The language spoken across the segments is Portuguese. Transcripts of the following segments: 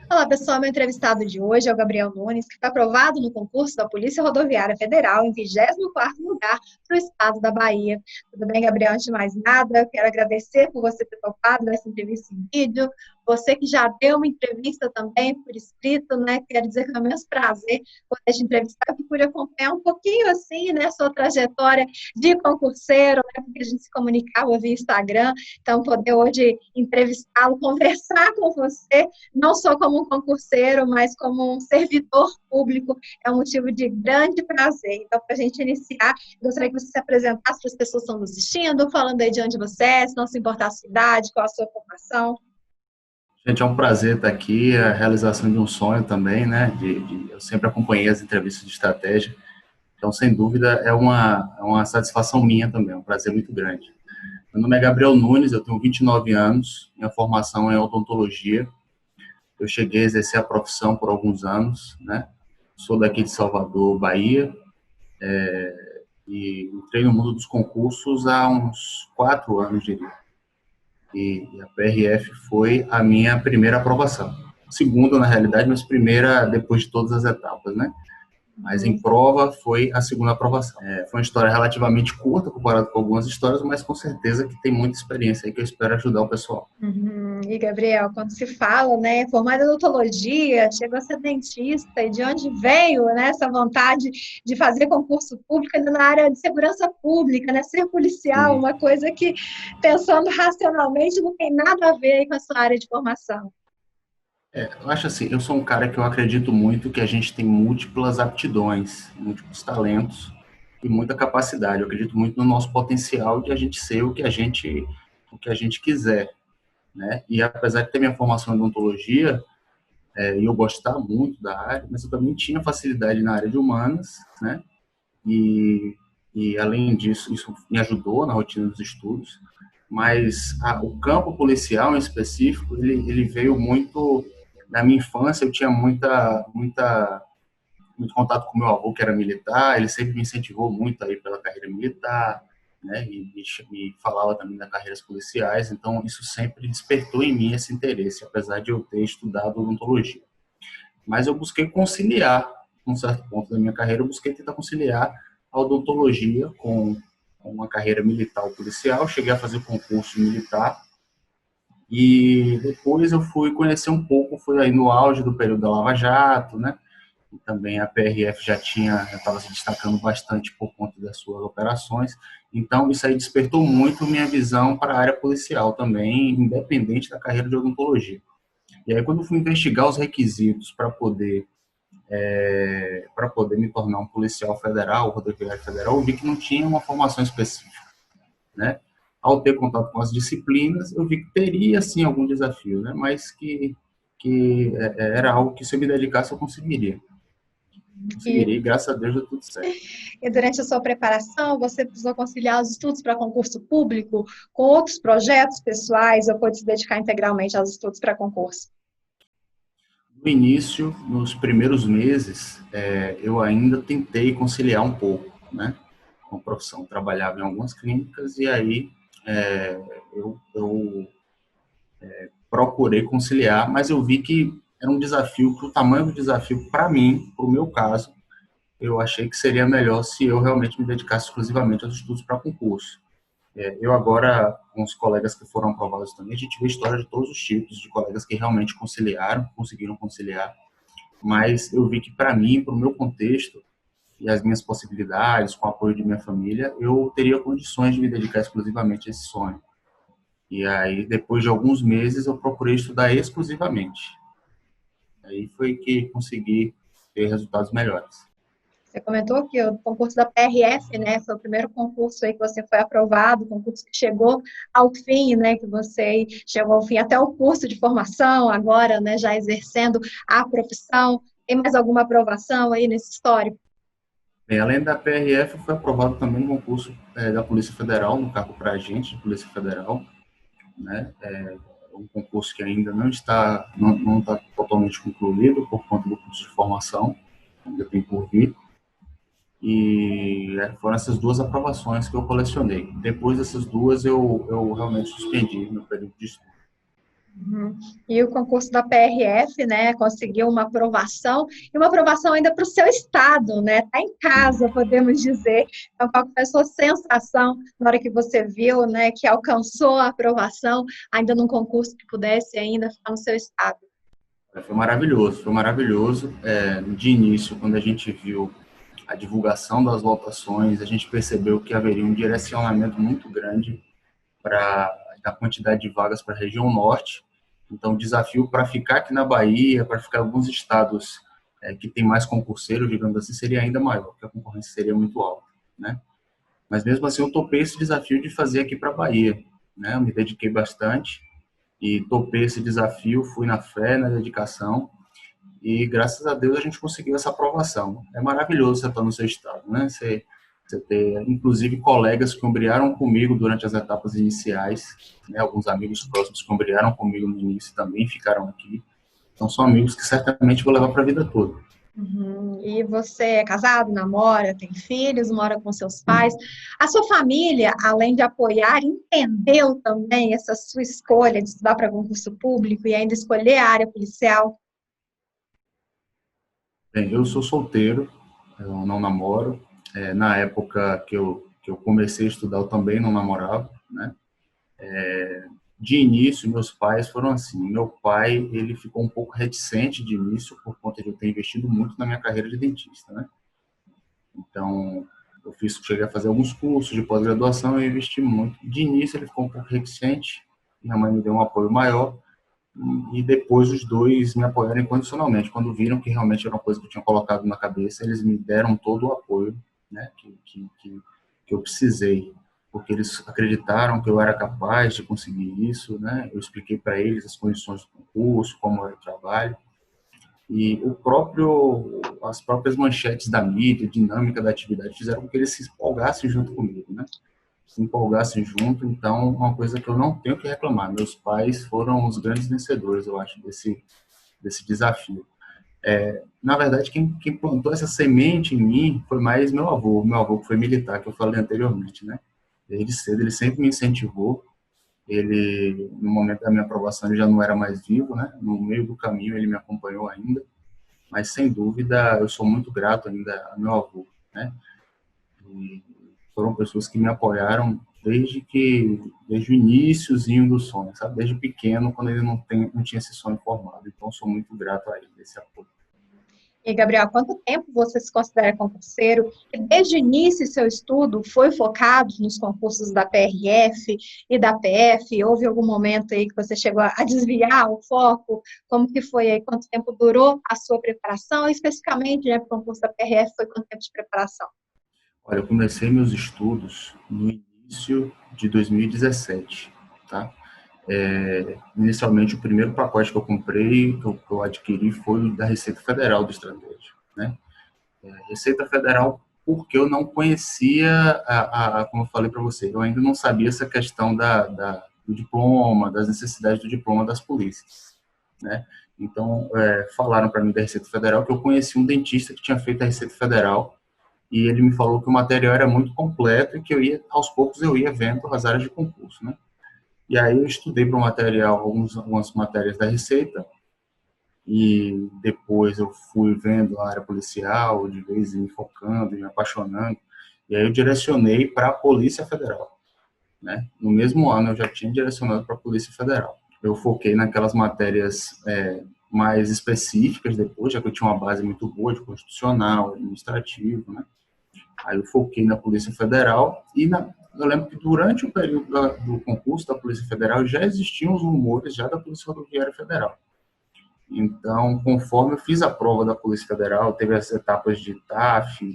Olá, pessoal. Meu entrevistado de hoje é o Gabriel Nunes, que foi aprovado no concurso da Polícia Rodoviária Federal em 24º lugar para o estado da Bahia. Tudo bem, Gabriel? Antes de mais nada, eu quero agradecer por você ter topado essa entrevista em vídeo. Você que já deu uma entrevista também por escrito, né? Quero dizer que é um imenso prazer poder te entrevistar, que pude acompanhar um pouquinho assim, né, sua trajetória de concurseiro, né, porque a gente se comunicava via Instagram. Então, poder hoje entrevistá-lo, conversar com você não só como um concurseiro, mas como um servidor público, é um motivo de grande prazer. Então, para a gente iniciar, gostaria que você se apresentasse para as pessoas que estão nos assistindo, falando aí de onde você é, se não se importar a sua idade, qual a sua formação. Gente, é um prazer estar aqui, a realização de um sonho também, né? Eu sempre acompanhei as entrevistas de estratégia, então, sem dúvida, é uma satisfação minha também, é um prazer muito grande. Meu nome é Gabriel Nunes, eu tenho 29 anos, minha formação é em odontologia, eu cheguei a exercer a profissão por alguns anos, né? Sou daqui de Salvador, Bahia, e entrei no mundo dos concursos há uns 4 anos, diria. E a PRF foi a minha primeira aprovação. Segunda, na realidade, mas primeira depois de todas as etapas, né? Mas em Uhum. prova foi a segunda aprovação. Foi uma história relativamente curta comparado com algumas histórias, mas com certeza que tem muita experiência aí que eu espero ajudar o pessoal. Uhum. E, Gabriel, quando se fala, né, formada em odontologia, chegou a ser dentista, e de onde veio, né, essa vontade de fazer concurso público ainda na área de segurança pública, né, ser policial, E, uma coisa que, pensando racionalmente, não tem nada a ver aí com a sua área de formação. eu acho assim, eu sou um cara que eu acredito muito que a gente tem múltiplas aptidões, múltiplos talentos e muita capacidade. Eu acredito muito no nosso potencial de a gente ser o que a gente quiser, né? E apesar de ter minha formação em odontologia, e eu gostar muito da área, mas eu também tinha facilidade na área de humanas, né? E, e além disso, isso me ajudou na rotina dos estudos. Mas o campo policial em específico, ele veio muito na minha infância. Eu tinha muito contato com meu avô, que era militar. Ele sempre me incentivou muito aí pela carreira militar, né? E me falava também das carreiras policiais. Então, isso sempre despertou em mim esse interesse, apesar de eu ter estudado odontologia. Mas eu busquei conciliar, num certo ponto da minha carreira, eu busquei tentar conciliar a odontologia com uma carreira militar ou policial. Cheguei a fazer concurso militar e depois eu fui conhecer um pouco, foi aí no auge do período da Lava Jato, né? E também a PRF já estava se destacando bastante por conta das suas operações. Então, isso aí despertou muito minha visão para a área policial também, independente da carreira de odontologia. E aí, quando eu fui investigar os requisitos para poder me tornar um policial federal, rodoviário federal, eu vi que não tinha uma formação específica, né? Ao ter contato com as disciplinas, eu vi que teria, sim, algum desafio, né? Mas que era algo que, se eu me dedicasse, eu conseguiria. E, Conseguiria, e graças a Deus deu tudo certo. e durante a sua preparação, você precisou conciliar os estudos para concurso público com outros projetos pessoais ou pôde se dedicar integralmente aos estudos para concurso? No início, nos primeiros meses, eu ainda tentei conciliar um pouco, né? Com a profissão. Trabalhava em algumas clínicas e aí é, eu procurei conciliar, mas eu vi que era um desafio, que o tamanho do desafio, para mim, para o meu caso, eu achei que seria melhor se eu realmente me dedicasse exclusivamente aos estudos para concurso. Eu agora, com os colegas que foram aprovados também, a gente vê história de todos os tipos, de colegas que realmente conciliaram, conseguiram conciliar, mas eu vi que para mim, para o meu contexto e as minhas possibilidades, com o apoio de minha família, eu teria condições de me dedicar exclusivamente a esse sonho. E aí, depois de alguns meses, eu procurei estudar exclusivamente. Aí foi que consegui ter resultados melhores. Você comentou que o concurso da PRF, né, foi o primeiro concurso aí que você foi aprovado, concurso que chegou ao fim, né, que você chegou ao fim até o curso de formação, agora, né, já exercendo a profissão. Tem mais alguma aprovação aí nesse histórico? Bem, além da PRF, eu fui aprovado também no concurso da Polícia Federal, no cargo para agente de Polícia Federal, né? Um concurso que ainda não está totalmente concluído por conta do curso de formação, ainda tem por vir. E foram essas duas aprovações que eu colecionei. Depois dessas duas, eu realmente suspendi meu período de estudo. Uhum. E o concurso da PRF, né, conseguiu uma aprovação, e uma aprovação ainda para o seu estado, né, tá em casa, podemos dizer. Então, qual que foi a sua sensação na hora que você viu, né, que alcançou a aprovação, ainda num concurso que pudesse ainda ficar no seu estado? Foi maravilhoso, foi maravilhoso. De início, quando a gente viu a divulgação das votações, a gente percebeu que haveria um direcionamento muito grande para a quantidade de vagas para a região norte. Então, o desafio para ficar aqui na Bahia, para ficar em alguns estados que tem mais concurseiros, digamos assim, seria ainda maior, porque a concorrência seria muito alta, né? Mas mesmo assim, eu topei esse desafio de fazer aqui para a Bahia, né? Eu me dediquei bastante e topei esse desafio, fui na fé, na dedicação e graças a Deus a gente conseguiu essa aprovação. É maravilhoso você estar no seu estado, né? Você ter, inclusive, colegas que ombrearam comigo durante as etapas iniciais, né? Alguns amigos próximos que ombrearam comigo no início também ficaram aqui. Então, são amigos que certamente vou levar para a vida toda. Uhum. E você é casado, namora, tem filhos, mora com seus pais. A sua família, além de apoiar, entendeu também essa sua escolha de estudar para concurso público e ainda escolher a área policial? Bem, eu sou solteiro, eu não namoro. Na época que eu comecei a estudar, eu também não namorava, né? De início, meus pais foram assim. Meu pai, ele ficou um pouco reticente de início por conta de eu ter investido muito na minha carreira de dentista, né? Então, cheguei a fazer alguns cursos de pós-graduação e investi muito. De início, ele ficou um pouco reticente, minha mãe me deu um apoio maior e depois os dois me apoiaram incondicionalmente. Quando viram que realmente era uma coisa que eu tinha colocado na cabeça, eles me deram todo o apoio, né, que eu precisei, porque eles acreditaram que eu era capaz de conseguir isso, né? Eu expliquei para eles as condições do concurso, como era o trabalho, e as próprias manchetes da mídia, a dinâmica da atividade, fizeram com que eles se empolgassem junto comigo, né? Se empolgassem junto, então, uma coisa que eu não tenho que reclamar. Meus pais foram os grandes vencedores, eu acho, desse desafio. Na verdade, quem plantou essa semente em mim foi mais meu avô que foi militar, que eu falei anteriormente, né? Desde cedo, ele sempre me incentivou. Ele, no momento da minha aprovação, ele já não era mais vivo, né? No meio do caminho, ele me acompanhou ainda, mas sem dúvida, eu sou muito grato ainda a meu avô, né? E foram pessoas que me apoiaram desde o iníciozinho do sonho, sabe? Desde pequeno, quando ele não tinha esse sonho formado. Então, sou muito grato a ele, esse apoio. E, Gabriel, há quanto tempo você se considera concurseiro? E desde o início, seu estudo foi focado nos concursos da PRF e da PF? Houve algum momento aí que você chegou a desviar o foco? Como que foi aí? Quanto tempo durou a sua preparação? Especificamente, né, para o concurso da PRF, foi quanto tempo de preparação? Olha, eu comecei meus estudos no início de 2017, tá? Inicialmente, o primeiro pacote que eu comprei, que eu adquiri, foi da Receita Federal do Estratégia, né? Receita Federal, porque eu não conhecia, como eu falei para você, eu ainda não sabia essa questão do diploma, das necessidades do diploma das polícias, né? Então, falaram para mim da Receita Federal que eu conheci um dentista que tinha feito a Receita Federal e ele me falou que o material era muito completo e que aos poucos eu ia vendo as áreas de concurso, né? E aí eu estudei para o material algumas matérias da Receita e depois eu fui vendo a área policial, de vez em me focando e me apaixonando. E aí eu direcionei para a Polícia Federal, né? No mesmo ano eu já tinha direcionado para a Polícia Federal. Eu foquei naquelas matérias mais específicas depois, já que eu tinha uma base muito boa de constitucional, administrativo, né? Aí eu foquei na Polícia Federal eu lembro que durante o período do concurso da Polícia Federal já existiam os rumores já da Polícia Rodoviária Federal. Então, conforme eu fiz a prova da Polícia Federal, teve as etapas de TAF,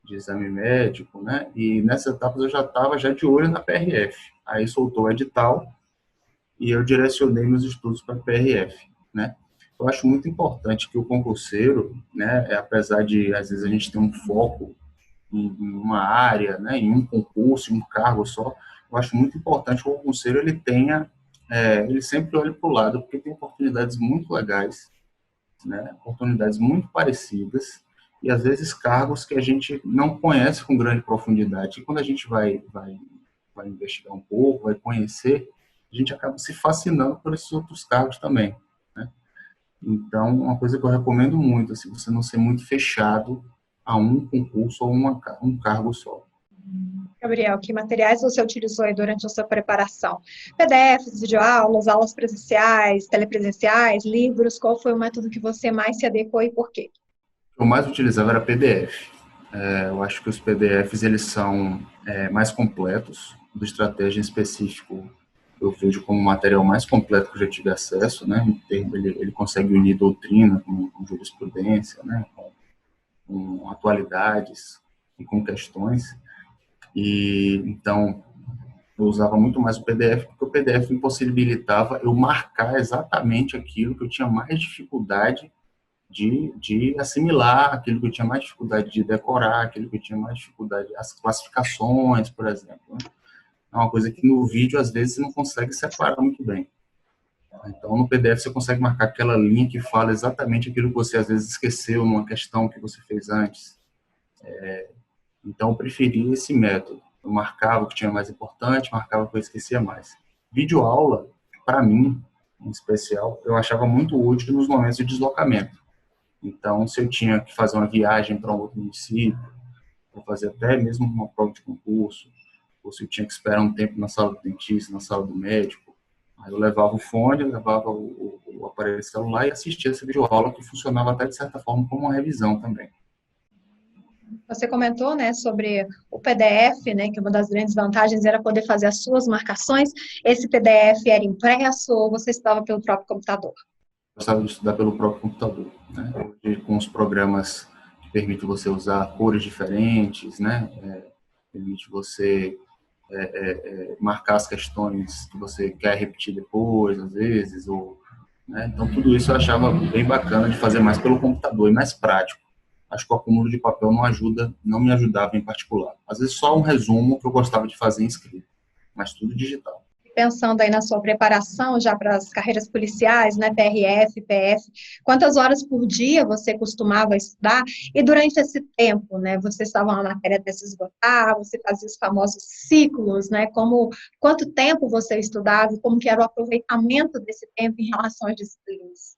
de exame médico, né? E nessas etapas eu já estava já de olho na PRF. Aí soltou o edital e eu direcionei meus estudos para a PRF, né? Eu acho muito importante que o concurseiro, né, apesar de às vezes a gente ter um foco em uma área, né, em um concurso, em um cargo só, eu acho muito importante que o concurseiro ele sempre olhe para o lado, porque tem oportunidades muito legais, né, oportunidades muito parecidas, e às vezes cargos que a gente não conhece com grande profundidade. E quando a gente vai investigar um pouco, vai conhecer, a gente acaba se fascinando por esses outros cargos também, né? Então, uma coisa que eu recomendo muito, assim, você não ser muito fechado a um concurso ou um cargo só. Gabriel, que materiais você utilizou aí durante a sua preparação? PDFs, videoaulas, aulas presenciais, telepresenciais, livros? Qual foi o método que você mais se adequou e por quê? O que eu mais utilizava era PDF. Eu acho que os PDFs eles são mais completos. Do estratégia em específico, eu vejo como o material mais completo que eu já tive acesso, né? Ele consegue unir doutrina com jurisprudência, né? Com atualidades e com questões. E então eu usava muito mais o PDF, porque o PDF impossibilitava eu marcar exatamente aquilo que eu tinha mais dificuldade de assimilar, aquilo que eu tinha mais dificuldade de decorar, aquilo que eu tinha mais dificuldade, as classificações, por exemplo, né? É uma coisa que no vídeo, às vezes, você não consegue separar muito bem. Então, no PDF, você consegue marcar aquela linha que fala exatamente aquilo que você, às vezes, esqueceu numa questão que você fez antes. Então, eu preferi esse método. Eu marcava o que tinha mais importante, marcava o que eu esquecia mais. Videoaula, para mim, em especial, eu achava muito útil nos momentos de deslocamento. Então, se eu tinha que fazer uma viagem para um outro município, para fazer até mesmo uma prova de concurso, ou se eu tinha que esperar um tempo na sala do dentista, na sala do médico, aí eu levava o fone, levava o aparelho celular e assistia essa videoaula que funcionava até, de certa forma, como uma revisão também. Você comentou, né, sobre o PDF, né, que uma das grandes vantagens era poder fazer as suas marcações. Esse PDF era impresso ou você estudava pelo próprio computador? Eu gostava de estudar pelo próprio computador, né? Hoje, com os programas que permitem você usar cores diferentes, né? Permite você marcar as questões que você quer repetir depois, às vezes, ou, né? Então, tudo isso eu achava bem bacana de fazer mais pelo computador e mais prático. Acho que o acúmulo de papel não me ajudava em particular. Às vezes, só um resumo que eu gostava de fazer em escrito, mas tudo digital. Pensando aí na sua preparação já para as carreiras policiais, né, PRF, PF, quantas horas por dia você costumava estudar? E durante esse tempo, né, você estava na matéria até se esgotar, você fazia os famosos ciclos, né, quanto tempo você estudava e como que era o aproveitamento desse tempo em relação às disciplinas?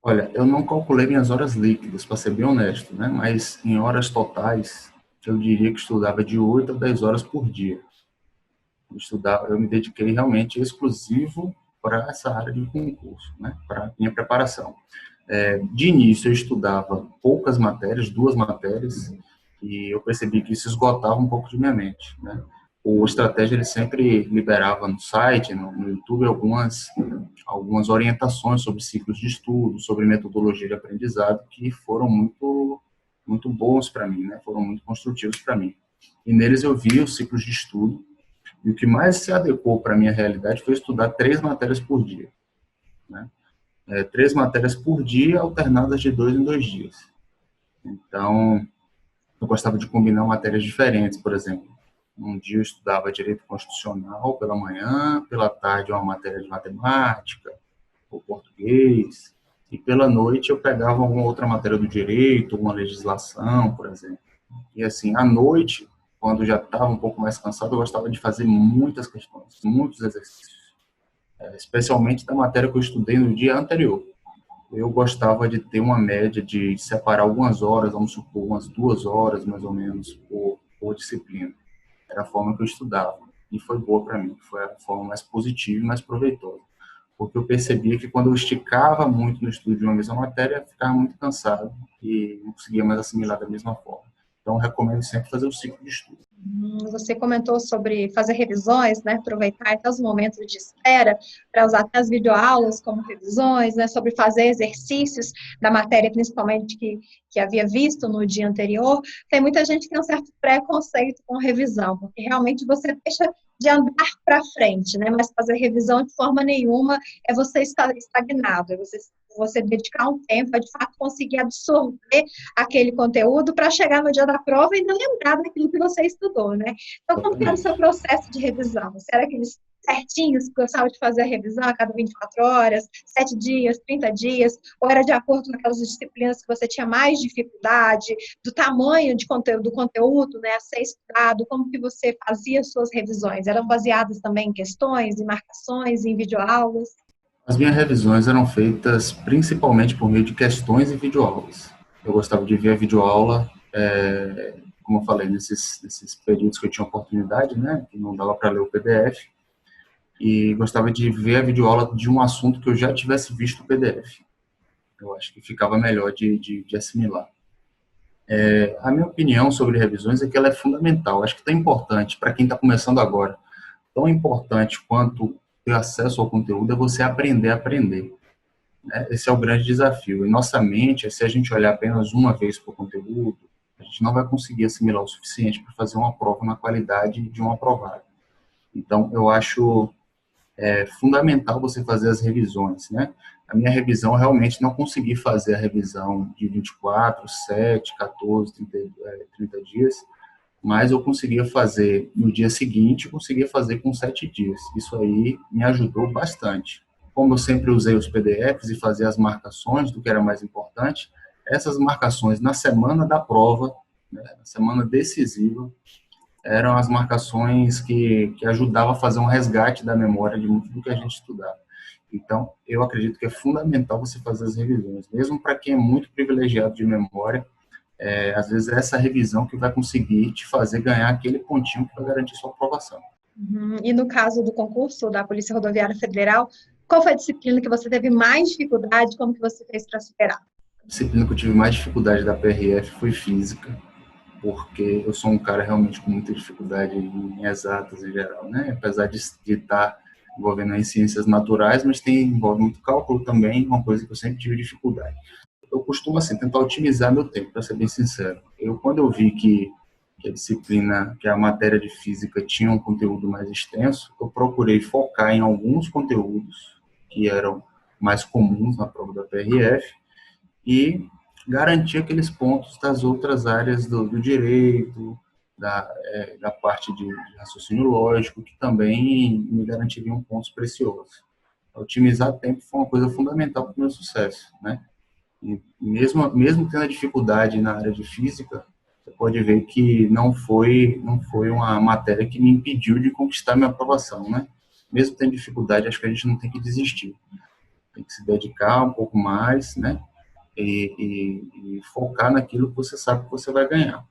Olha, eu não calculei minhas horas líquidas, para ser bem honesto, né? Mas em horas totais, eu diria que estudava de 8 a 10 horas por dia. Eu me dediquei realmente exclusivo para essa área de concurso, né? Para minha preparação. De início, eu estudava poucas matérias, 2 matérias, e eu percebi que isso esgotava um pouco de minha mente, né? O Estratégia, ele sempre liberava no site, no YouTube, algumas orientações sobre ciclos de estudo, sobre metodologia de aprendizado, que foram muito, muito bons para mim, né? Foram muito construtivos para mim. E neles eu vi os ciclos de estudo, e o que mais se adequou para a minha realidade foi estudar 3 matérias por dia, né? 3 matérias por dia, alternadas de 2 em 2 dias. Então, eu gostava de combinar matérias diferentes, por exemplo. Um dia eu estudava direito constitucional pela manhã, pela tarde uma matéria de matemática ou português, e pela noite eu pegava alguma outra matéria do direito, uma legislação, por exemplo. E assim, à noite, quando já estava um pouco mais cansado, eu gostava de fazer muitas questões, muitos exercícios, especialmente da matéria que eu estudei no dia anterior. Eu gostava de ter uma média de separar algumas horas, vamos supor, umas 2 horas, mais ou menos, por disciplina. Era a forma que eu estudava. E foi boa para mim, foi a forma mais positiva e mais proveitosa. Porque eu percebia que quando eu esticava muito no estudo de uma mesma matéria, eu ficava muito cansado e não conseguia mais assimilar da mesma forma. Então, eu recomendo sempre fazer o ciclo de estudo. Você comentou sobre fazer revisões, né, aproveitar até os momentos de espera para usar até as videoaulas como revisões, né, sobre fazer exercícios da matéria, principalmente que havia visto no dia anterior. Tem muita gente que tem um certo preconceito com revisão, porque realmente você deixa de andar para frente, né, mas fazer revisão de forma nenhuma é você estar estagnado, é você dedicar um tempo a, de fato, conseguir absorver aquele conteúdo para chegar no dia da prova e ainda lembrar daquilo que você estudou, né? Então, como que era o seu processo de revisão? Você era aquele certinhos, gostava de fazer a revisão a cada 24 horas, 7 dias, 30 dias, ou era de acordo com aquelas disciplinas que você tinha mais dificuldade, do tamanho do conteúdo, né, a ser estudado, como que você fazia suas revisões? Eram baseadas também em questões, em marcações, em videoaulas? As minhas revisões eram feitas principalmente por meio de questões e videoaulas. Eu gostava de ver a videoaula, como eu falei, nesses períodos que eu tinha oportunidade, né, que não dava para ler o PDF, e gostava de ver a videoaula de um assunto que eu já tivesse visto o PDF. Eu acho que ficava melhor de assimilar. A minha opinião sobre revisões é que ela é fundamental. Acho que é importante para quem está começando agora. Tão importante quanto ter acesso ao conteúdo é você aprender a aprender, né? Esse é o grande desafio. E nossa mente, se a gente olhar apenas uma vez para o conteúdo, a gente não vai conseguir assimilar o suficiente para fazer uma prova na qualidade de um aprovado. Então, eu acho fundamental você fazer as revisões, né? A minha revisão, eu realmente não consegui fazer a revisão de 24, 7, 14, 30 dias, mas eu conseguia fazer no dia seguinte, eu conseguia fazer com 7 dias. Isso aí me ajudou bastante. Como eu sempre usei os PDFs e fazia as marcações do que era mais importante, essas marcações na semana da prova, né, na semana decisiva, eram as marcações que ajudavam a fazer um resgate da memória de muito do que a gente estudava. Então, eu acredito que é fundamental você fazer as revisões, mesmo para quem é muito privilegiado de memória, às vezes é essa revisão que vai conseguir te fazer ganhar aquele pontinho que vai garantir sua aprovação. E no caso do concurso da Polícia Rodoviária Federal, qual foi a disciplina que você teve mais dificuldade? Como que você fez para superar? A disciplina que eu tive mais dificuldade da PRF foi física, porque eu sou um cara realmente com muita dificuldade em exatas em geral, né? Apesar de estar envolvendo em ciências naturais, mas envolve muito cálculo também, uma coisa que eu sempre tive dificuldade. Eu costumo, assim, tentar otimizar meu tempo, para ser bem sincero. Quando eu vi que a disciplina, que a matéria de física tinha um conteúdo mais extenso, eu procurei focar em alguns conteúdos que eram mais comuns na prova da PRF e garantir aqueles pontos das outras áreas do direito, da parte de raciocínio lógico, que também me garantiriam pontos preciosos. Otimizar tempo foi uma coisa fundamental para o meu sucesso, né? E mesmo tendo a dificuldade na área de física, você pode ver que não foi uma matéria que me impediu de conquistar minha aprovação, né? Mesmo tendo dificuldade, acho que a gente não tem que desistir. Tem que se dedicar um pouco mais, né? E focar naquilo que você sabe que você vai ganhar.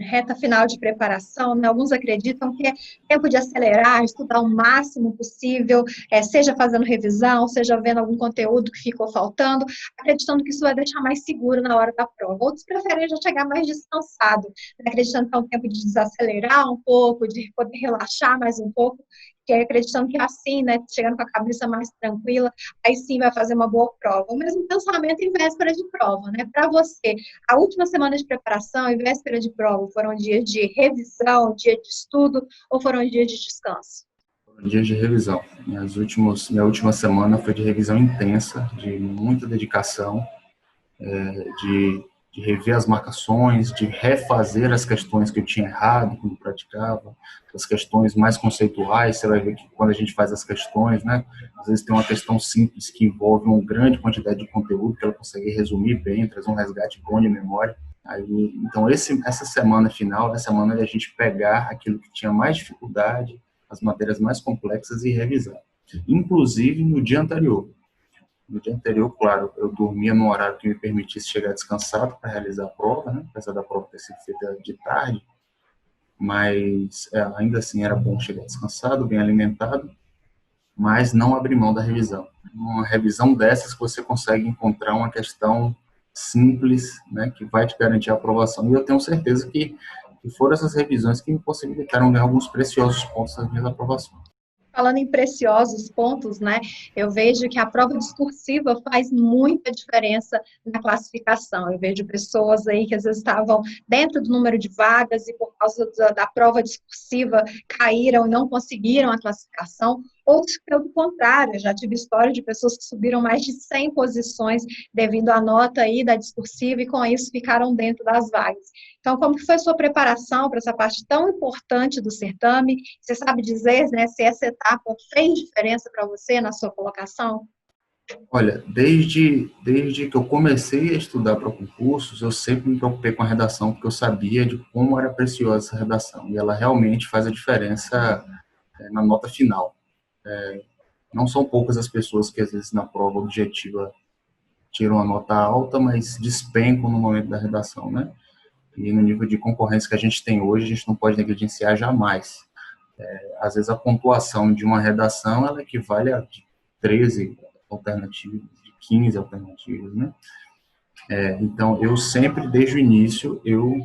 Reta final de preparação, né? Alguns acreditam que é tempo de acelerar, estudar o máximo possível, seja fazendo revisão, seja vendo algum conteúdo que ficou faltando, acreditando que isso vai deixar mais seguro na hora da prova. Outros preferem já chegar mais descansado, né? Acreditando que é um tempo de desacelerar um pouco, de poder relaxar mais um pouco, que é acreditando que assim, né, chegando com a cabeça mais tranquila, aí sim vai fazer uma boa prova. O mesmo pensamento em véspera de prova, né? Para você, a última semana de preparação e véspera de prova foram dias de revisão, dia de estudo ou foram dias de descanso? Foram dias de revisão. Minha última semana foi de revisão intensa, de muita dedicação, de rever as marcações, de refazer as questões que eu tinha errado quando praticava, as questões mais conceituais. Você vai ver que quando a gente faz as questões, né, às vezes tem uma questão simples que envolve uma grande quantidade de conteúdo que ela consegue resumir bem, trazer um resgate bom de memória. Então, essa semana final, essa semana de a gente pegar aquilo que tinha mais dificuldade, as matérias mais complexas e revisar. Inclusive no dia anterior. No dia anterior, claro, eu dormia num horário que me permitisse chegar descansado para realizar a prova, né? Apesar da prova ter sido feita de tarde, mas ainda assim era bom chegar descansado, bem alimentado, mas não abrir mão da revisão. Uma revisão dessas você consegue encontrar uma questão simples, né, que vai te garantir a aprovação. E eu tenho certeza que foram essas revisões que me possibilitaram ganhar alguns preciosos pontos nas minhas aprovações. Falando em preciosos pontos, né, eu vejo que a prova discursiva faz muita diferença na classificação. Eu vejo pessoas aí que às vezes estavam dentro do número de vagas e por causa da prova discursiva caíram e não conseguiram a classificação. ou se pelo contrário, já tive história de pessoas que subiram mais de 100 posições devido à nota aí da discursiva e com isso ficaram dentro das vagas. Então, como que foi a sua preparação para essa parte tão importante do certame? Você sabe dizer, né, se essa etapa fez diferença para você na sua colocação? Olha, desde que eu comecei a estudar para concursos, eu sempre me preocupei com a redação, porque eu sabia de como era preciosa essa redação, e ela realmente faz a diferença na nota final. Não são poucas as pessoas que, às vezes, na prova objetiva tiram a nota alta, mas despencam no momento da redação, né? E no nível de concorrência que a gente tem hoje, a gente não pode negligenciar jamais. Às vezes, a pontuação de uma redação, ela equivale a 13 alternativas, de 15 alternativas, né? Então, eu sempre, desde o início, eu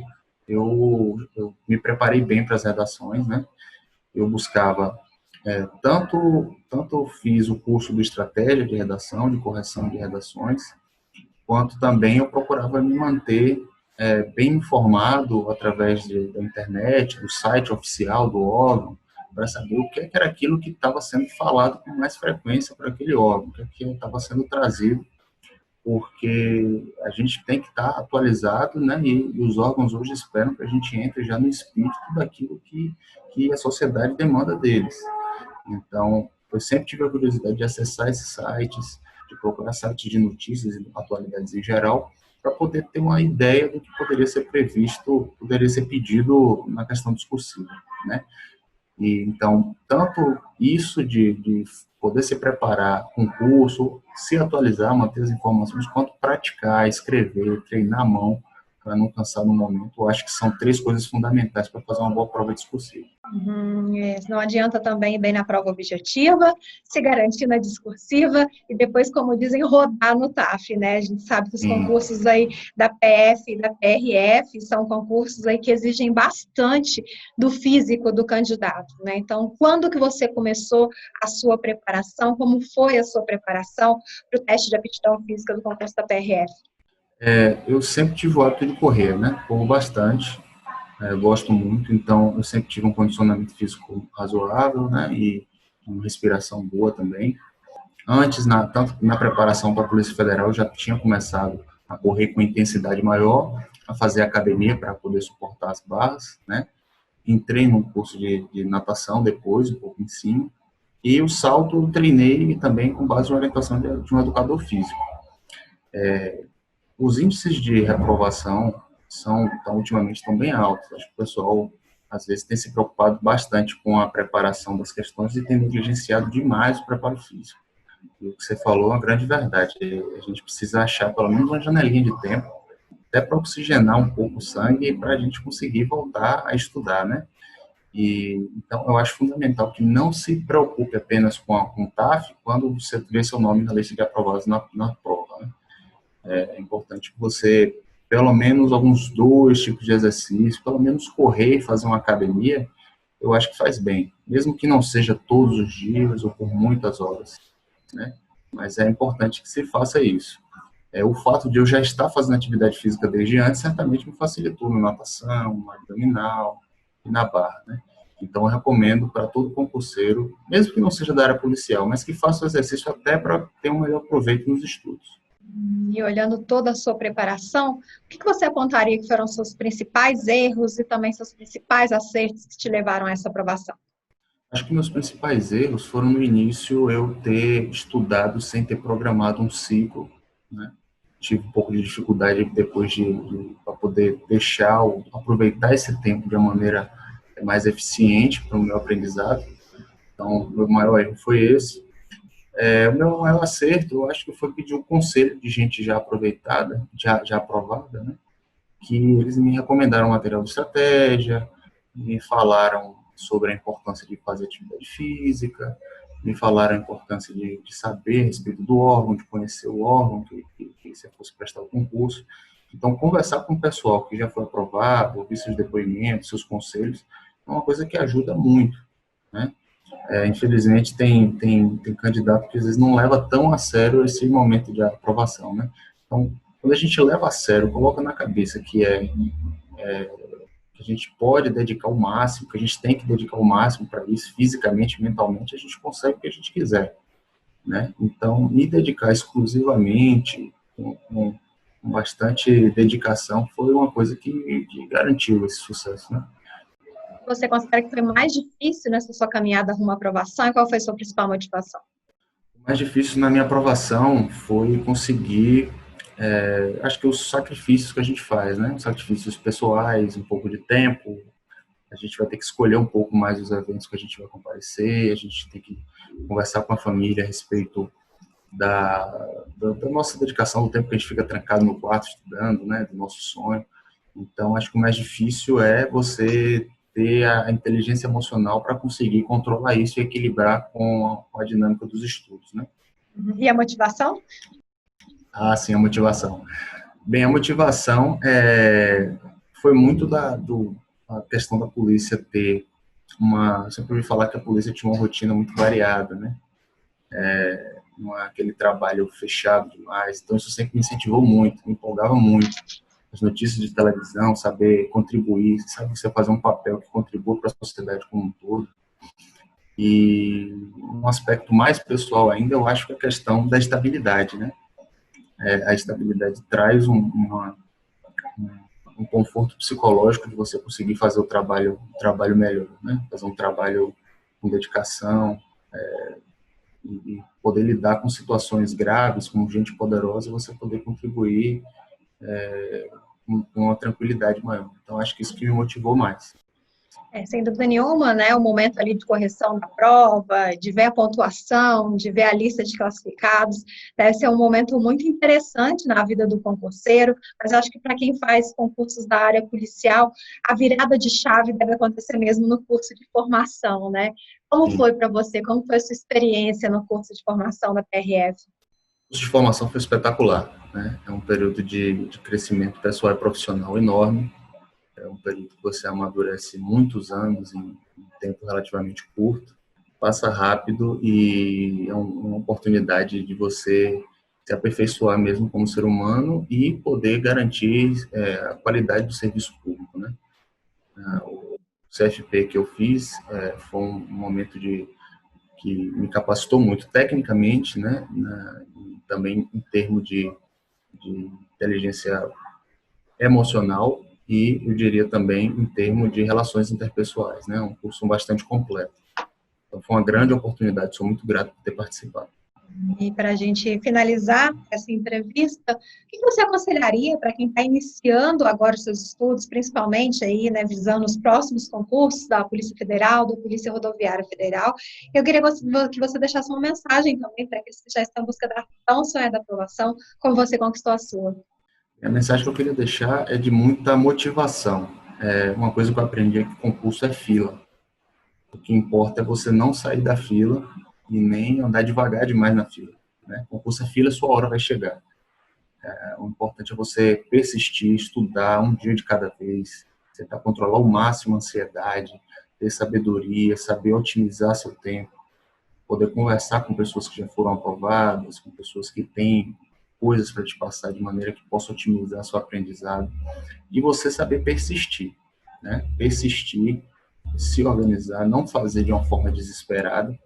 me preparei bem para as redações, né? Eu buscava, tanto fiz o curso de estratégia de redação, de correção de redações, quanto também eu procurava me manter bem informado através da internet, do site oficial do órgão, para saber o que era aquilo que estava sendo falado com mais frequência para aquele órgão, o que estava sendo trazido, porque a gente tem que estar atualizado, né? E os órgãos hoje esperam que a gente entre já no espírito daquilo que a sociedade demanda deles. Então, eu sempre tive a curiosidade de acessar esses sites, de procurar sites de notícias e atualidades em geral, para poder ter uma ideia do que poderia ser previsto, poderia ser pedido na questão discursiva, né? E, então, tanto isso de poder se preparar com um curso, se atualizar, manter as informações, quanto praticar, escrever, treinar a mão, para não cansar no momento, eu acho que são 3 coisas fundamentais para fazer uma boa prova discursiva. Não adianta também ir bem na prova objetiva, se garantir na discursiva e depois, como dizem, rodar no TAF, né? A gente sabe que os concursos aí da PF e da PRF são concursos aí que exigem bastante do físico do candidato, né? Então, quando que você começou a sua preparação? Como foi a sua preparação para o teste de aptidão física do concurso da PRF? Eu sempre tive o hábito de correr, né? Corro bastante. Gosto muito, então eu sempre tive um condicionamento físico razoável, né, e uma respiração boa também. Antes, tanto na preparação para a Polícia Federal, eu já tinha começado a correr com intensidade maior, a fazer academia para poder suportar as barras, né. Entrei num curso de natação depois, um pouco em cima, e o salto eu treinei também com base na orientação de um educador físico. Os índices de reprovação ultimamente estão bem altos. Acho que o pessoal, às vezes, tem se preocupado bastante com a preparação das questões e tem negligenciado demais o preparo físico. E o que você falou é uma grande verdade. A gente precisa achar pelo menos uma janelinha de tempo, até para oxigenar um pouco o sangue e para a gente conseguir voltar a estudar, né? Então, eu acho fundamental que não se preocupe apenas com o TAF quando você vê seu nome na lista de aprovados na prova, né? É importante que você, pelo menos alguns 2 tipos de exercício, pelo menos correr e fazer uma academia, eu acho que faz bem, mesmo que não seja todos os dias ou por muitas horas, né? Mas é importante que se faça isso. O fato de eu já estar fazendo atividade física desde antes, certamente me facilitou na natação, no abdominal e na barra, né? Então, eu recomendo para todo concurseiro, mesmo que não seja da área policial, mas que faça o exercício até para ter um melhor proveito nos estudos. E olhando toda a sua preparação, o que você apontaria que foram seus principais erros e também seus principais acertos que te levaram a essa aprovação? Acho que meus principais erros foram no início eu ter estudado sem ter programado um ciclo, né? Tive um pouco de dificuldade depois para poder aproveitar esse tempo de uma maneira mais eficiente para o meu aprendizado. Então, o meu maior erro foi esse. O meu maior acerto, eu acho que foi pedir um conselho de gente já aproveitada, já aprovada, né? Que eles me recomendaram material de estratégia, me falaram sobre a importância de fazer atividade física, me falaram a importância de saber a respeito do órgão, de conhecer o órgão que você fosse prestar o concurso. Então, conversar com o pessoal que já foi aprovado, ouvir seus depoimentos, seus conselhos, é uma coisa que ajuda muito, né? Infelizmente, tem candidato que às vezes não leva tão a sério esse momento de aprovação, né? Então, quando a gente leva a sério, coloca na cabeça que a a gente pode dedicar o máximo, que a gente tem que dedicar o máximo para isso, fisicamente, mentalmente, a gente consegue o que a gente quiser, né? Então, me dedicar exclusivamente, com bastante dedicação, foi uma coisa que garantiu esse sucesso, né? Você considera que foi mais difícil nessa sua caminhada rumo à aprovação? E qual foi a sua principal motivação? O mais difícil na minha aprovação foi conseguir, acho que os sacrifícios que a gente faz, né? Os sacrifícios pessoais, um pouco de tempo, a gente vai ter que escolher um pouco mais os eventos que a gente vai comparecer, a gente tem que conversar com a família a respeito da nossa dedicação, do tempo que a gente fica trancado no quarto estudando, né? Do nosso sonho. Então, acho que o mais difícil é você ter a inteligência emocional para conseguir controlar isso e equilibrar com a dinâmica dos estudos, né? E a motivação? Ah, sim, a motivação. Bem, a motivação foi muito da questão da polícia ter eu sempre ouvi falar que a polícia tinha uma rotina muito variada, né? Não é aquele trabalho fechado demais, então isso sempre me incentivou muito, me empolgava muito. As notícias de televisão, saber contribuir, sabe, você fazer um papel que contribua para a sociedade como um todo. E um aspecto mais pessoal ainda, eu acho que é a questão da estabilidade, né? A estabilidade traz um conforto psicológico de você conseguir fazer o trabalho melhor, né? Fazer um trabalho com dedicação, e poder lidar com situações graves, com gente poderosa, você poder contribuir com uma tranquilidade maior. Então, acho que isso que me motivou mais. Sem dúvida nenhuma, né? O momento ali de correção da prova, de ver a pontuação, de ver a lista de classificados, deve ser um momento muito interessante na vida do concurseiro, mas eu acho que para quem faz concursos da área policial, a virada de chave deve acontecer mesmo no curso de formação, né? Como foi para você? Como foi a sua experiência no curso de formação da PRF? O curso de formação foi espetacular, né? É um período de crescimento pessoal e profissional enorme. É um período que você amadurece muitos anos em um tempo relativamente curto. Passa rápido e é uma oportunidade de você se aperfeiçoar mesmo como ser humano e poder garantir a qualidade do serviço público, né? O CFP que eu fiz foi um momento que me capacitou muito tecnicamente, né? E também em termos de inteligência emocional e, eu diria também, em termos de relações interpessoais, né? Um curso bastante completo. Então, foi uma grande oportunidade, sou muito grato por ter participado. E para a gente finalizar essa entrevista, o que você aconselharia para quem está iniciando agora os seus estudos, principalmente aí, né, visando os próximos concursos da Polícia Federal, da Polícia Rodoviária Federal? Eu queria que você deixasse uma mensagem também para aqueles que já estão em busca da tão sonhada aprovação, como você conquistou a sua. A mensagem que eu queria deixar é de muita motivação. Uma coisa que eu aprendi é que concurso é fila. O que importa é você não sair da fila e nem andar devagar demais na fila, né? Concurso é fila, sua hora vai chegar. O importante é você persistir, estudar um dia de cada vez, tentar controlar ao máximo a ansiedade, ter sabedoria, saber otimizar seu tempo, poder conversar com pessoas que já foram aprovadas, com pessoas que têm coisas para te passar de maneira que possa otimizar seu aprendizado e você saber persistir, né? Persistir, se organizar, não fazer de uma forma desesperada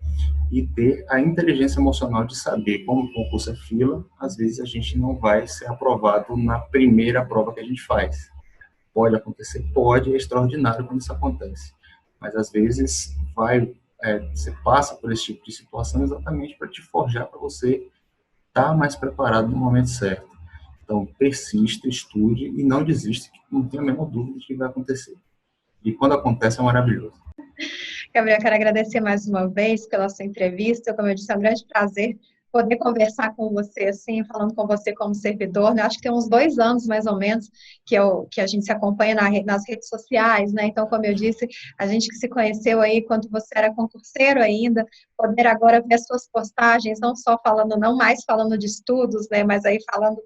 e ter a inteligência emocional de saber como o concurso é fila, às vezes a gente não vai ser aprovado na primeira prova que a gente faz. Pode acontecer? Pode, é extraordinário quando isso acontece. Mas às vezes você passa por esse tipo de situação exatamente para te forjar, para você estar mais preparado no momento certo. Então, persista, estude e não desista, que não tenha a menor dúvida de que vai acontecer. E quando acontece, é maravilhoso. Gabriel, quero agradecer mais uma vez pela sua entrevista. Como eu disse, é um grande prazer poder conversar com você, assim, falando com você como servidor, né? Acho que tem uns 2 anos, mais ou menos, que a gente se acompanha nas redes sociais, né? Então, como eu disse, a gente que se conheceu aí quando você era concurseiro ainda, poder agora ver as suas postagens, não mais falando de estudos, né, mas aí falando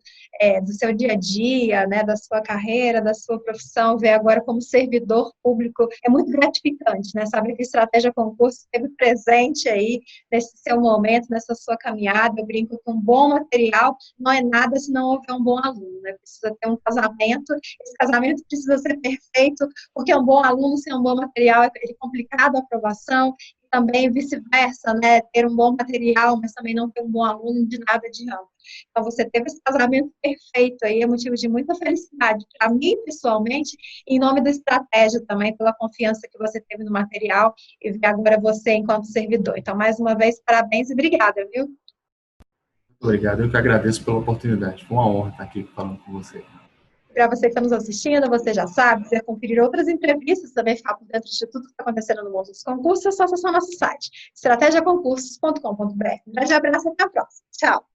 do seu dia a dia, né, da sua carreira, da sua profissão, ver agora como servidor público é muito gratificante, né, saber que a Estratégia Concurso esteve presente aí nesse seu momento, nessa sua caminhada. Eu brinco que um bom material não é nada se não houver um bom aluno, né, precisa ter um casamento, esse casamento precisa ser perfeito, porque um bom aluno sem um bom material é complicado a aprovação, e também vice-versa, né, ter um bom material, mas também não ter um bom aluno, de nada adianta. Então, você teve esse casamento perfeito aí, é motivo de muita felicidade para mim, pessoalmente, e em nome da Estratégia também, pela confiança que você teve no material, e ver agora você enquanto servidor. Então, mais uma vez, parabéns e obrigada, viu? Obrigado, eu que agradeço pela oportunidade. Foi uma honra estar aqui falando com você. Para você que está nos assistindo, você já sabe, quiser conferir outras entrevistas, também ficar por dentro de tudo que está acontecendo no mundo dos concursos, é só acessar o nosso site, estrategiaconcursos.com.br. Um grande abraço e até a próxima. Tchau!